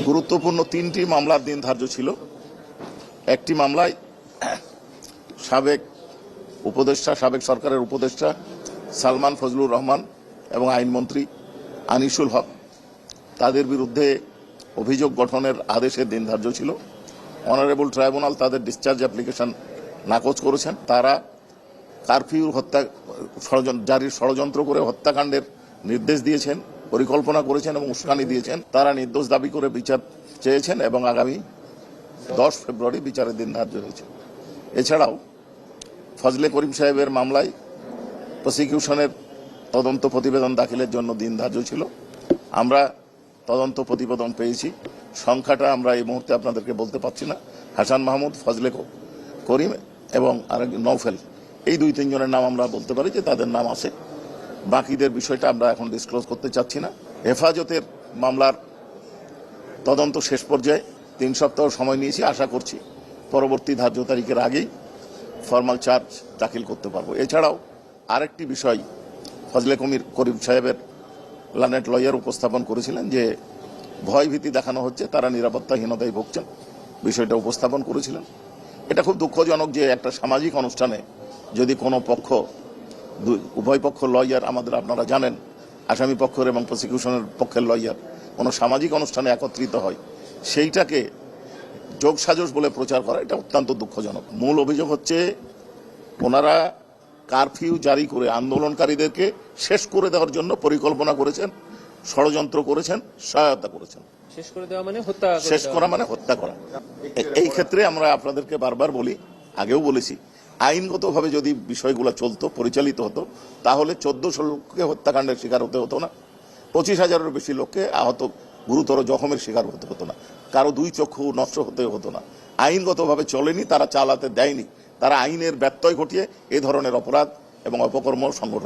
গুরুত্বপূর্ণ তিনটি মামলার দিন ধার্য ছিল। একটি মামলায় সাবেক সরকারের উপদেষ্টা সালমান ফজলুর রহমান এবং আইনমন্ত্রী আনিসুল হক তাদের বিরুদ্ধে অভিযোগ গঠনের আদেশের দিন ধার্য ছিল। অনারেবল ট্রাইব্যুনাল তাদের ডিসচার্জ অ্যাপ্লিকেশন নাকচ করেছেন। তারা কারফিউ জারির ষড়যন্ত্র করে হত্যাকাণ্ডের নির্দেশ দিয়েছেন, পরিকল্পনা করেছেন এবং উস্কানি দিয়েছেন। তারা নির্দোষ দাবি করে বিচার চেয়েছেন এবং আগামী 10 ফেব্রুয়ারি বিচারের দিন ধার্য হয়েছে। এছাড়াও ফজলে করিম সাহেবের মামলায় প্রসিকিউশনের তদন্ত প্রতিবেদন দাখিলের জন্য দিন ধার্য ছিল। আমরা তদন্ত প্রতিবেদন পেয়েছি। সংখ্যাটা আমরা এই মুহূর্তে আপনাদেরকে বলতে পারছি না। হাসান মাহমুদ, ফজলে করিম এবং আরেক নওফেল, এই 2-3 জনের নাম আমরা বলতে পারি যে তাদের নাম আছে। বাকিদের বিষয়টা আমরা এখন ডিসক্লোজ করতে চাচ্ছি না। হেফাজতের মামলার তদন্ত শেষ পর্যায়ে 3 সপ্তাহ সময় নিয়েছি। আশা করছি পরবর্তী ধার্য তারিখের আগেই ফর্মাল চার্জ দাখিল করতে পারবো। এছাড়াও আরেকটি বিষয় ফজলে করিম সাহেবের লানেট লয়ার উপস্থাপন করেছিলেন যে ভয়ভীতি দেখানো হচ্ছে, তারা নিরাপত্তাহীনতায় ভুগছেন, বিষয়টা উপস্থাপন করেছিলেন। এটা খুব দুঃখজনক যে একটা সামাজিক অনুষ্ঠানে যদি কোনো পক্ষ, উভয় পক্ষ লয়ার আমাদের, আপনারা জানেন আসামি পক্ষের এবং প্রসিকিউশনের পক্ষের লয়ার কোনো সামাজিক অনুষ্ঠানে একত্রিত হয়, সেইটাকে যোগসাজশ বলে প্রচার করা, এটা অত্যন্ত দুঃখজনক। মূল অভিযোগ হচ্ছে ওনারা কারফিউ জারি করে আন্দোলনকারীদেরকে শেষ করে দেওয়ার জন্য পরিকল্পনা করেছেন, ষড়যন্ত্র করেছেন, সহায়তা করেছেন। শেষ করে দেওয়া মানে হত্যা, শেষ করা মানে হত্যা করা। এই ক্ষেত্রে আমরা আপনাদেরকে বারবার বলি, আগেও বলেছি, আইনগতভাবে যদি বিষয়গুলো চলতো, পরিচালিত হতো, তাহলে 1400 লোককে হত্যাকাণ্ডের শিকার হতে হতো না, 25,000-এর বেশি লোককে আহত, গুরুতর জখমের শিকার হতে হতো না, কারো 2 চক্ষু নষ্ট হতে হতো না। আইনগতভাবে চলেনি, তারা চালাতে দেয়নি, তারা আইনের ব্যত্যয় ঘটিয়ে এ ধরনের অপরাধ এবং অপকর্ম সংগঠন